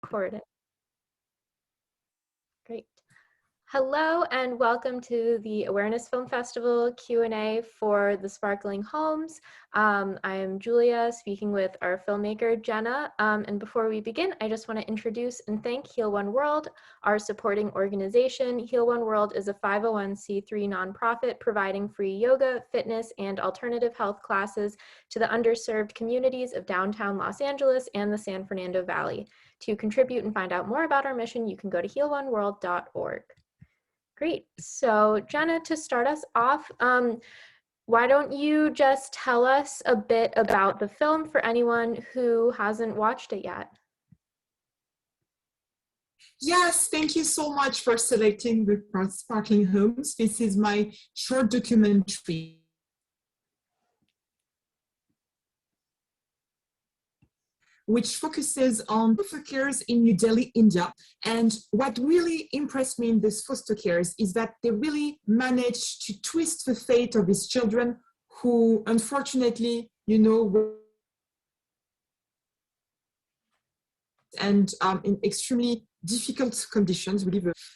recording. Great. Hello and welcome to the Awareness Film Festival Q&A for the Sparkling Homes. I am Julia, speaking with our filmmaker, Jenna. And before we begin, I just want to introduce and thank Heal One World, our supporting organization. Heal One World is a 501c3 nonprofit providing free yoga, fitness, and alternative health classes to the underserved communities of downtown Los Angeles and the San Fernando Valley. To contribute and find out more about our mission, you can go to healoneworld.org. Great. So Jenna, to start us off, why don't you just tell us a bit about the film for anyone who hasn't watched it yet? Yes, thank you so much for selecting the Sparkling Homes. This is my short documentary which focuses on foster cares in New Delhi, India. And what really impressed me in these foster cares is that they really managed to twist the fate of these children who, unfortunately, and in extremely difficult conditions,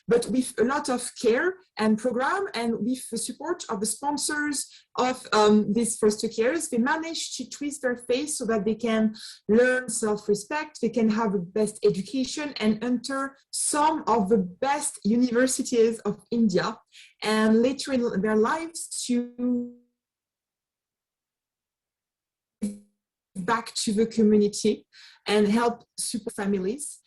but with a lot of care and program, and with the support of the sponsors of these foster cares, they manage to twist their face so that they can learn self-respect, they can have the best education and enter some of the best universities of India, and later in their lives to back to the community and help support families.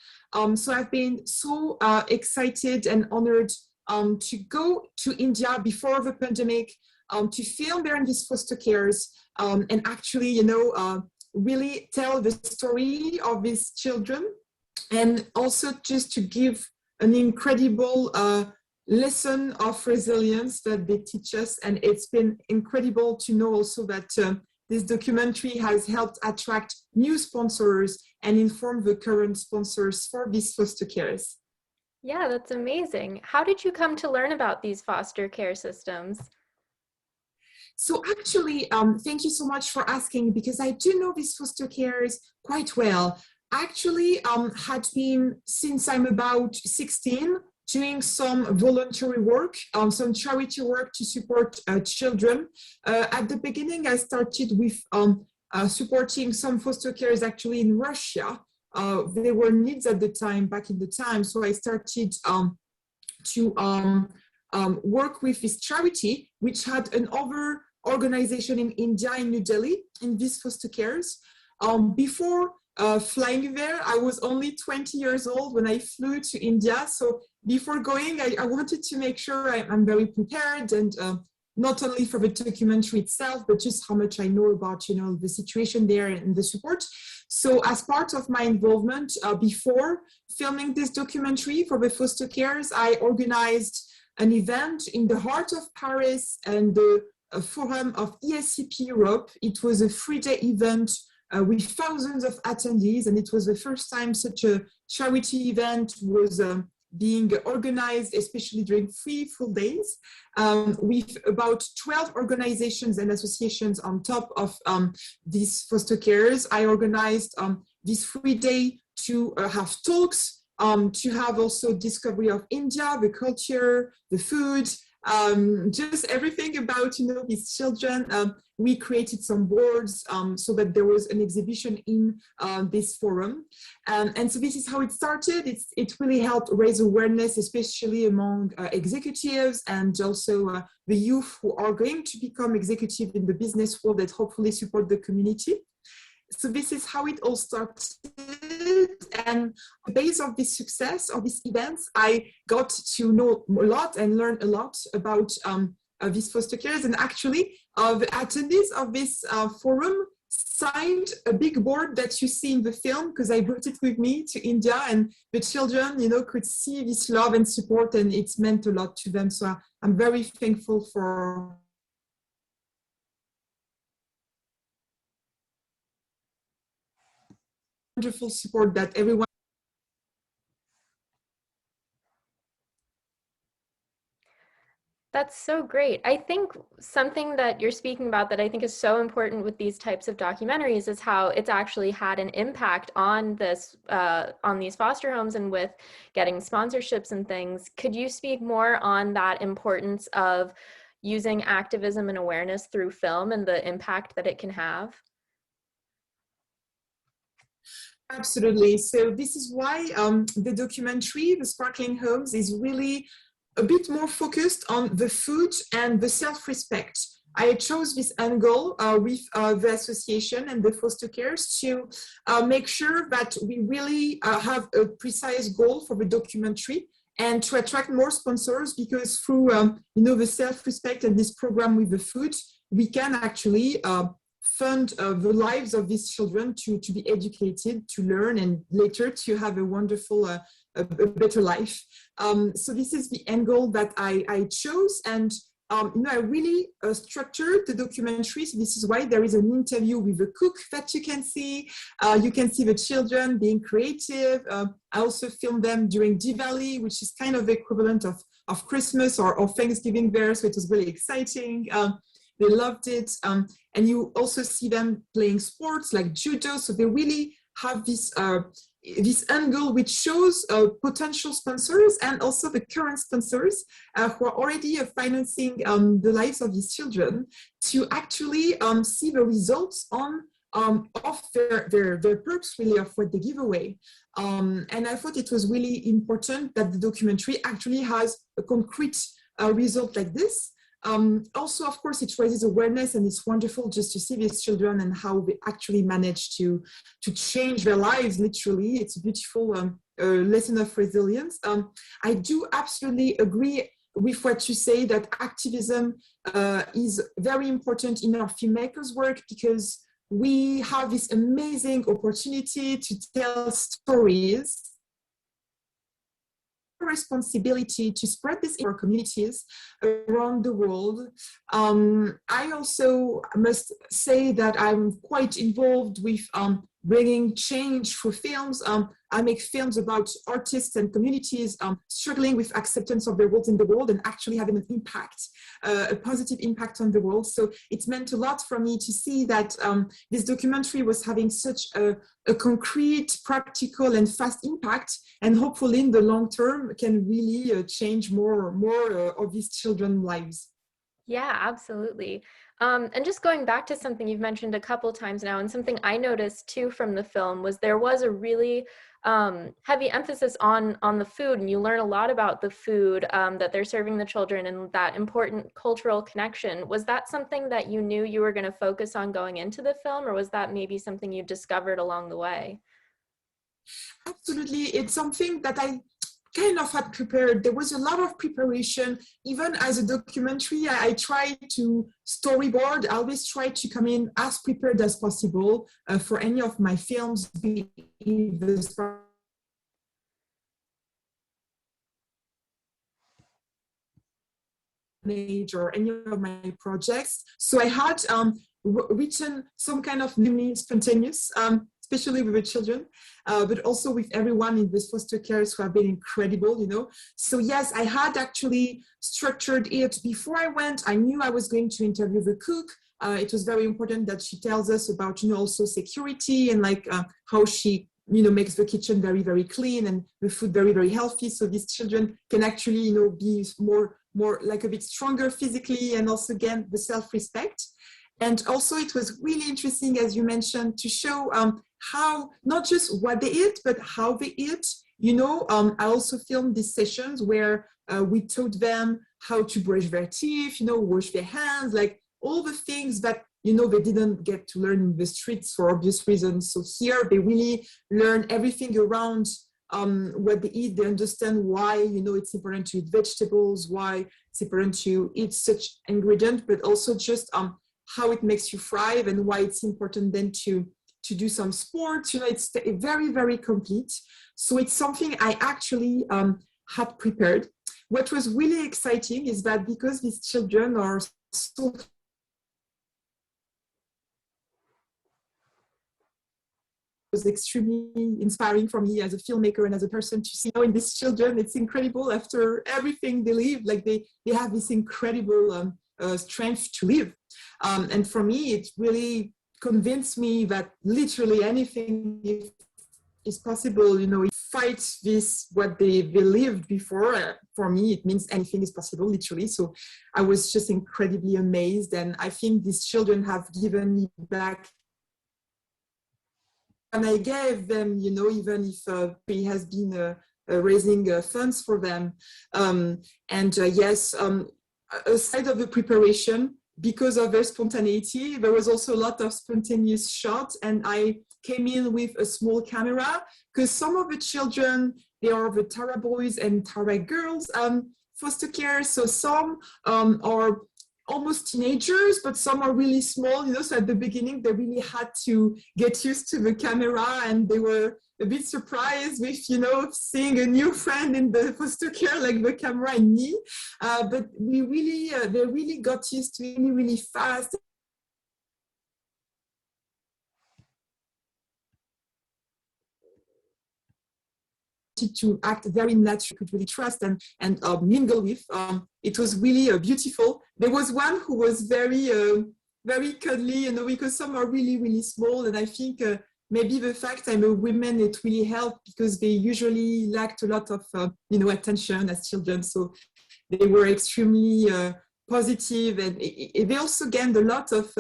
So I've been so excited and honored to go to India before the pandemic, to film there in these foster cares, and actually, really tell the story of these children, and also just to give an incredible lesson of resilience that they teach us. And it's been incredible to know also that this documentary has helped attract new sponsors and inform the current sponsors for these foster cares. Yeah, that's amazing. How did you come to learn about these foster care systems? So actually, thank you so much for asking, because I do know these foster cares quite well. Actually, had been, since I'm about 16, doing some voluntary work, some charity work to support children. At the beginning, I started with supporting some foster cares actually in Russia. There were needs at the time, back in the time, so I started to work with this charity, which had another organization in India, in New Delhi, in these foster cares. Before flying there, I was only 20 years old when I flew to India. So before going, I wanted to make sure I'm very prepared, and not only for the documentary itself, but just how much I know about, the situation there and the support. So as part of my involvement before filming this documentary for the foster cares, I organized an event in the heart of Paris and the forum of ESCP Europe. It was a 3-day event with thousands of attendees, and it was the first time such a charity event was being organized, especially during 3 full days, with about 12 organizations and associations on top of these foster cares. I organized this 3-day to have talks, to have also discovery of India, the culture, the food, just everything about these children. We created some boards so that there was an exhibition in this forum, and so this is how it started. It really helped raise awareness, especially among executives and also the youth who are going to become executive in the business world that hopefully support the community. So this is how it all started, and based on this success of these events, I got to know a lot and learn a lot about these foster cares. And actually, the attendees of this forum signed a big board that you see in the film, because I brought it with me to India, and the children, could see this love and support, and it's meant a lot to them. So I'm very thankful for wonderful support that everyone. That's so great. I think something that you're speaking about that I think is so important with these types of documentaries is how it's actually had an impact on on these foster homes and with getting sponsorships and things. Could you speak more on that importance of using activism and awareness through film and the impact that it can have? Absolutely. So this is why the documentary, The Sparkling Homes, is really a bit more focused on the food and the self-respect. I chose this angle with the association and the foster cares to make sure that we really have a precise goal for the documentary and to attract more sponsors, because through the self-respect and this program with the food, we can actually fund the lives of these children to be educated, to learn, and later to have a wonderful, a better life. So this is the angle that I chose, and I really structured the documentary. So this is why there is an interview with a cook that you can see. You can see the children being creative. I also filmed them during Diwali, which is kind of the equivalent of Christmas or Thanksgiving there. So it was really exciting. They loved it. And you also see them playing sports like judo. So they really have this angle which shows potential sponsors and also the current sponsors who are already financing the lives of these children to actually see the results of their perks, really, of what they give away. And I thought it was really important that the documentary actually has a concrete result like this. Also, of course, it raises awareness, and it's wonderful just to see these children and how they actually manage to change their lives, literally. It's a beautiful lesson of resilience. I do absolutely agree with what you say, that activism is very important in our filmmakers' work, because we have this amazing opportunity to tell stories, responsibility to spread this in our communities around the world. I also must say that I'm quite involved with bringing change through films. I make films about artists and communities struggling with acceptance of their roles in the world and actually having an impact, a positive impact on the world. So it meant a lot for me to see that this documentary was having such a concrete, practical, and fast impact, and hopefully in the long term can really change more of these children's lives. Yeah, absolutely. And just going back to something you've mentioned a couple times now, and something I noticed too from the film was there was a really heavy emphasis on the food, and you learn a lot about the food that they're serving the children and that important cultural connection. Was that something that you knew you were going to focus on going into the film, or was that maybe something you discovered along the way? Absolutely, it's something that I kind of had prepared. There was a lot of preparation. Even as a documentary, I tried to storyboard. I always try to come in as prepared as possible for any of my films, be it the or any of my projects. So I had written some kind of spontaneous, especially with the children, but also with everyone in this foster cares who have been incredible. So yes, I had actually structured it before I went. I knew I was going to interview the cook. It was very important that she tells us about, also security and like how she makes the kitchen very, very clean and the food very, very healthy. So these children can actually, be more like a bit stronger physically, and also again, the self-respect. And also it was really interesting, as you mentioned, to show how, not just what they eat, but how they eat. I also filmed these sessions where we taught them how to brush their teeth, wash their hands, like all the things that, they didn't get to learn in the streets for obvious reasons. So here they really learn everything around what they eat. They understand why, it's important to eat vegetables, why it's important to eat such ingredient, but also just how it makes you thrive and why it's important then to do some sports. It's very, very complete. So it's something I actually had prepared. What was really exciting is that because these children are so was extremely inspiring for me as a filmmaker and as a person to see, in these children, it's incredible after everything they live, like they have this incredible strength to live. And for me, it really convinced me that literally anything is possible, fight this, what they believed before. For me, it means anything is possible, literally. So I was just incredibly amazed. And I think these children have given me back. And I gave them, even if he has been raising funds for them. Yes, aside of the preparation, because of their spontaneity, there was also a lot of spontaneous shots, and I came in with a small camera because some of the children, they are the Tara boys and Tara girls foster care. So some are almost teenagers, but some are really small, so at the beginning they really had to get used to the camera, and they were a bit surprised with, seeing a new friend in the foster care, like the camera and me. But we really, they really got used to it really, really fast. To act very natural, could really trust and mingle with. It was really beautiful. There was one who was very, very cuddly, because some are really, really small, and I think maybe the fact I'm a woman, it really helped because they usually lacked a lot of, attention as children. So they were extremely positive, and they also gained a lot of,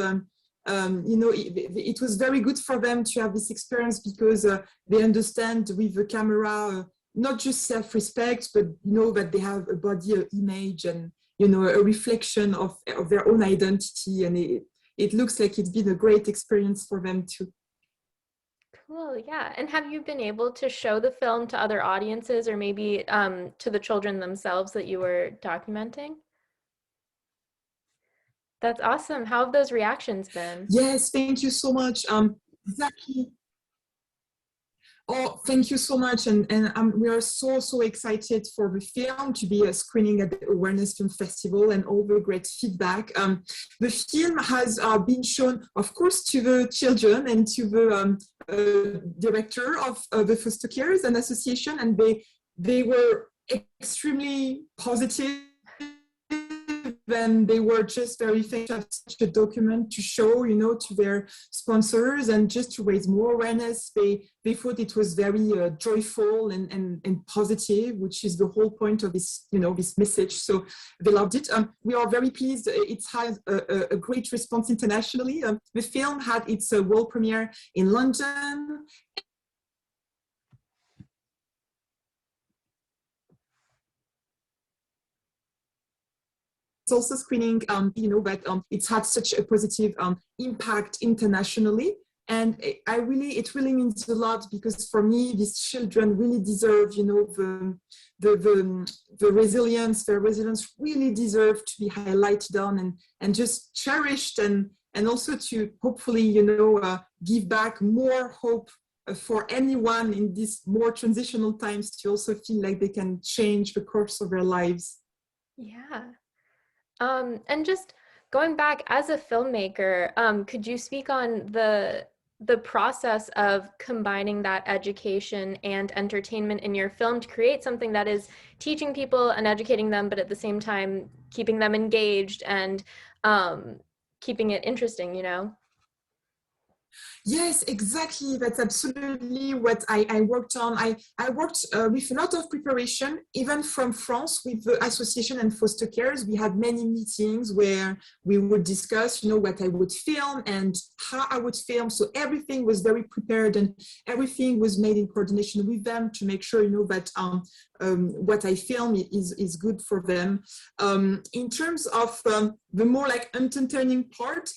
it was very good for them to have this experience because they understand with the camera, not just self-respect, but that they have a body image and, a reflection of their own identity. And it looks like it's been a great experience for them too. Cool, yeah. And have you been able to show the film to other audiences, or maybe to the children themselves that you were documenting? That's awesome. How have those reactions been? Yes, thank you so much. Exactly. Oh, thank you so much. And we are so, so excited for the film to be a screening at the Awareness Film Festival and all the great feedback. The film has been shown, of course, to the children and to the director of the Foster Carers and Association, and they were extremely positive. And they were just very thankful to have such a document to show, to their sponsors and just to raise more awareness. They thought it was very joyful and positive, which is the whole point of this, this message. So they loved it. We are very pleased. It has a great response internationally. The film had its world premiere in London. It's also screening, but it's had such a positive impact internationally. And it really means a lot because for me, these children really deserve, the resilience. Their resilience really deserve to be highlighted on and just cherished, and also to hopefully, give back more hope for anyone in these more transitional times to also feel like they can change the course of their lives. Yeah. And just going back as a filmmaker, could you speak on the process of combining that education and entertainment in your film to create something that is teaching people and educating them, but at the same time keeping them engaged and keeping it interesting, Yes, exactly. That's absolutely what I worked on. I worked with a lot of preparation, even from France with the association and foster carers. We had many meetings where we would discuss, what I would film and how I would film. So everything was very prepared and everything was made in coordination with them to make sure, that what I film is good for them. In terms of the more like entertaining part,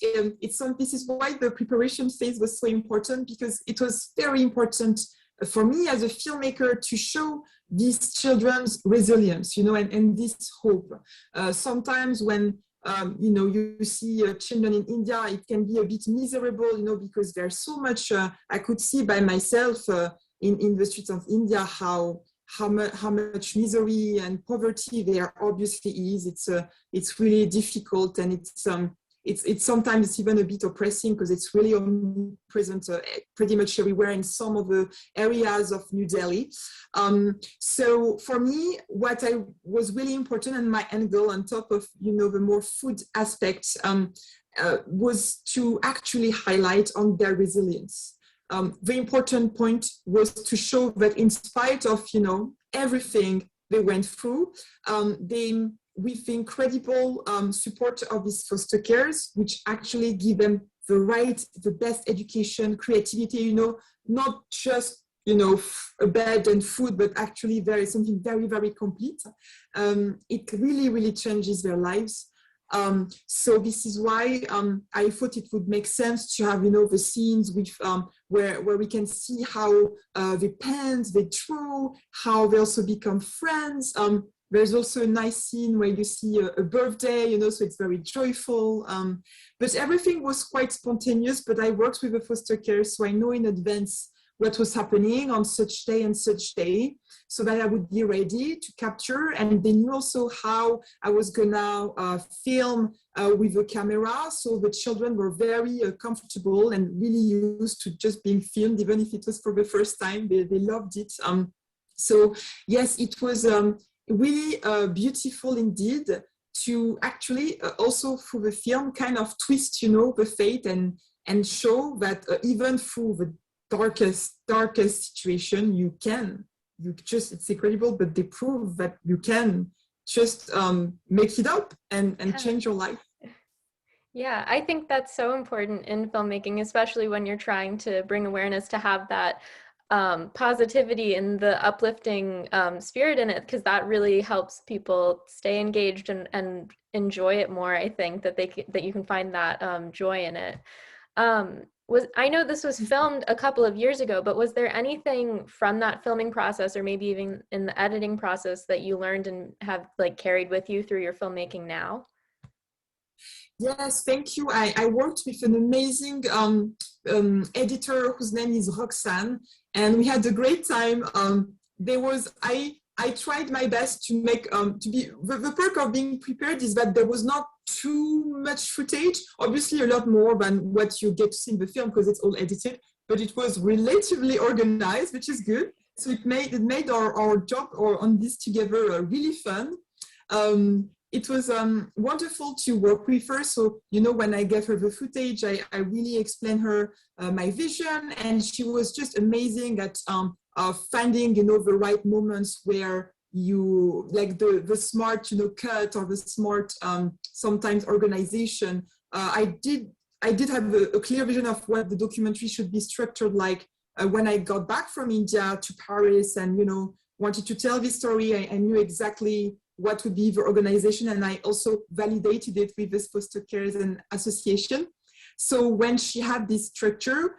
this is why the preparation phase was so important, because it was very important for me as a filmmaker to show these children's resilience, and this hope. Sometimes when you see children in India, it can be a bit miserable, because there's so much, I could see by myself in the streets of India how much misery and poverty there obviously is. It's really difficult, and it's sometimes even a bit oppressing because it's really omnipresent pretty much everywhere in some of the areas of New Delhi. So for me, what I was really important and my end goal on top of, the more food aspects was to actually highlight on their resilience. The important point was to show that in spite of, everything they went through, with the incredible support of these foster carers, which actually give them the best education, creativity, not just, a bed and food, but actually something very, very complete. It really, really changes their lives. So this is why I thought it would make sense to have, the scenes with where we can see how they paint, they draw, how they also become friends. There's also a nice scene where you see a birthday, so it's very joyful. But everything was quite spontaneous, but I worked with a foster care, so I know in advance what was happening on such day and such day, so that I would be ready to capture. And they knew also how I was gonna film with the camera. So the children were very comfortable and really used to just being filmed, even if it was for the first time. They loved it. So yes, it was really beautiful indeed to actually also through the film kind of twist, the fate and show that even through the darkest situation, it's incredible, but they prove that you can just make it up and change your life. Yeah, I think that's so important in filmmaking, especially when you're trying to bring awareness, to have that positivity and the uplifting spirit in it, because that really helps people stay engaged and enjoy it more. I think that you can find that joy in it. I know this was filmed a couple of years ago, but was there anything from that filming process, or maybe even in the editing process, that you learned and have carried with you through your filmmaking now? Yes, thank you. I worked with an amazing editor whose name is Roxanne, and we had a great time. I tried my best to make the perk of being prepared is that there was not too much footage, obviously a lot more than what you get to see in the film because it's all edited, but it was relatively organized, which is good. So it made our job on this together really fun. It was wonderful to work with her. So, when I gave her the footage, I really explained her my vision, and she was just amazing at finding, the right moments where you like the smart, cut or the smart sometimes organization. I did have a clear vision of what the documentary should be structured like when I got back from India to Paris and, wanted to tell this story. I knew exactly what would be the organization, and I also validated it with this foster care and association. So when she had this structure,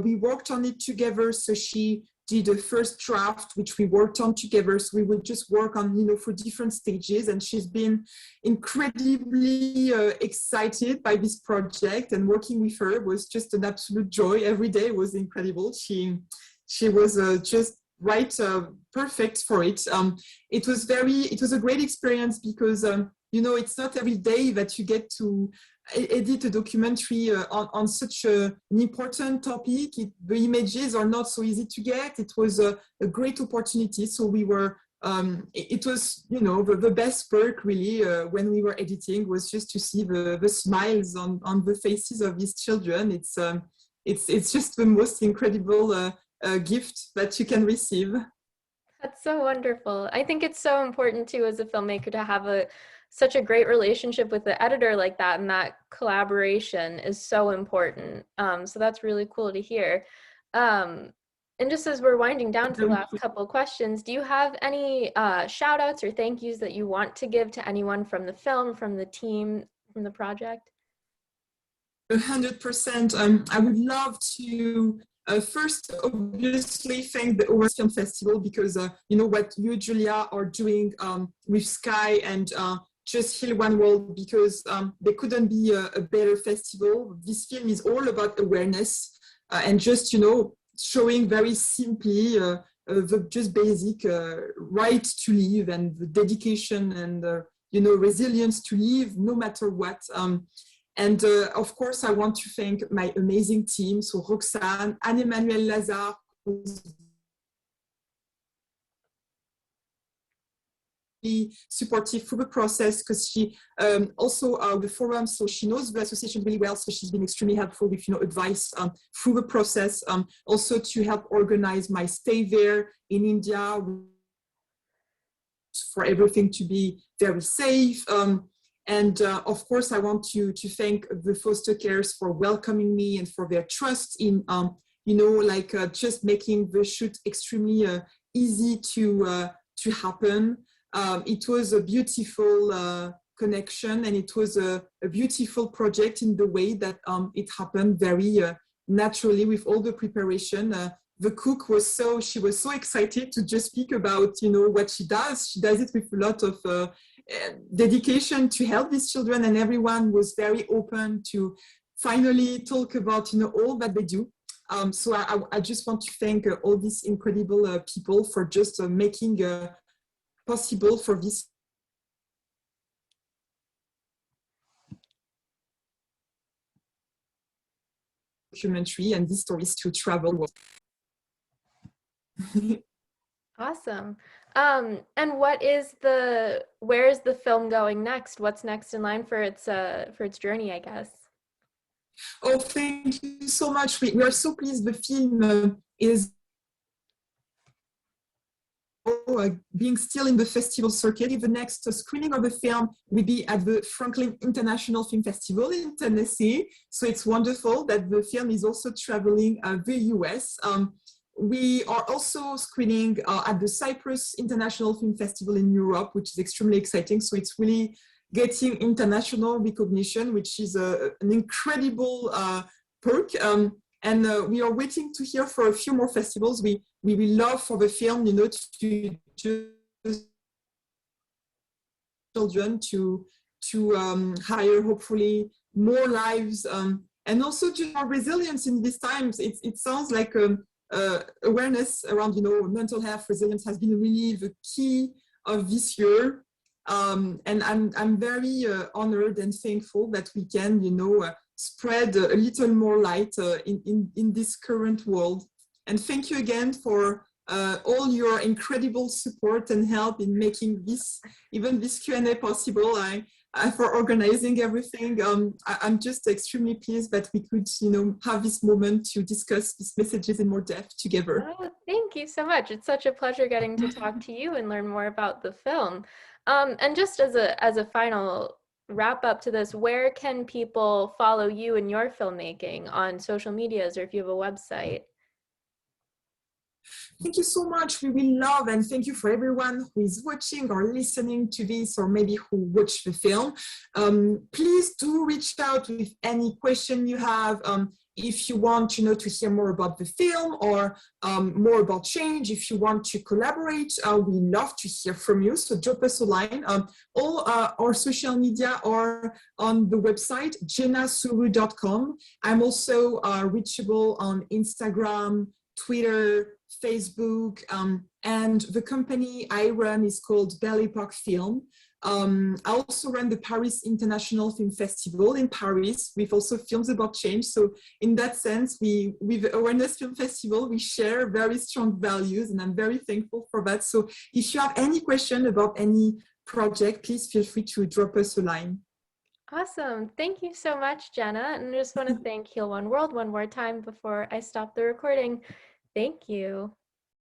we worked on it together. So she did a first draft, which we worked on together. So we would just work on, for different stages. And she's been incredibly excited by this project, and working with her was just an absolute joy. Every day was incredible. She was just perfect for it. It was a great experience because, it's not every day that you get to edit a documentary on such an important topic. The images are not so easy to get. It was a great opportunity. So we were, it was, the best perk really when we were editing was just to see the smiles on the faces of these children. It's just the most incredible gift that you can receive. That's so wonderful. I think it's so important too as a filmmaker to have such a great relationship with the editor like that, and that collaboration is so important. So that's really cool to hear. And just as we're winding down to the last couple of questions, do you have any shout outs or thank yous that you want to give to anyone from the film, from the team, from the project? 100%. I would love to first, obviously, thank the Awards Film Festival because, what you, Julia, are doing with Sky and Just Heal One World, because there couldn't be a better festival. This film is all about awareness and just, showing very simply the just basic right to live and the dedication and, resilience to live no matter what. And of course, I want to thank my amazing team. So Roxane, Anne-Emmanuel Lazare, who's supportive through the process because she also the forum, so she knows the association really well, so she's been extremely helpful with advice through the process, also to help organize my stay there in India, for everything to be very safe. And of course, I want to thank the foster carers for welcoming me and for their trust in just making the shoot extremely easy to happen. It was a beautiful connection, and it was a beautiful project in the way that it happened very naturally with all the preparation. The cook she was so excited to just speak about what she does. She does it with a lot of dedication to help these children, and everyone was very open to finally talk about all that they do. So I just want to thank all these incredible people for just making possible for this documentary and these stories to travel. Awesome. And where is the film going next? What's next in line for its journey, I guess? Oh, thank you so much. We are so pleased. The film is being still in the festival circuit. The next screening of the film will be at the Franklin International Film Festival in Tennessee. So it's wonderful that the film is also traveling the US. We are also screening at the Cyprus International Film Festival in Europe, which is extremely exciting. So it's really getting international recognition, which is an incredible perk. And we are waiting to hear for a few more festivals. We will love for the film, to just children to hire hopefully more lives, and also just more resilience in these times. It sounds like awareness around mental health resilience has been really the key of this year. And I'm very honored and thankful that we can spread a little more light in this current world. And thank you again for all your incredible support and help in making even this Q&A possible. For organizing everything. I'm just extremely pleased that we could, have this moment to discuss these messages in more depth together. Oh, thank you so much. It's such a pleasure getting to talk to you and learn more about the film. And just as a final wrap up to this, where can people follow you and your filmmaking on social medias, or if you have a website? Thank you so much. We will love, and thank you for everyone who is watching or listening to this, or maybe who watched the film. Please do reach out with any question you have. If you want to hear more about the film or more about change, if you want to collaborate, we love to hear from you. So drop us a line. All our social media are on the website, jennasuru.com. I'm also reachable on Instagram, Twitter, Facebook, and the company I run is called Belle Epoque Film. I also run the Paris International Film Festival in Paris with also films about change. So in that sense, with the Awareness Film Festival, we share very strong values, and I'm very thankful for that. So if you have any question about any project, please feel free to drop us a line. Awesome. Thank you so much, Jenna. And I just want to thank Heal One World one more time before I stop the recording. Thank you.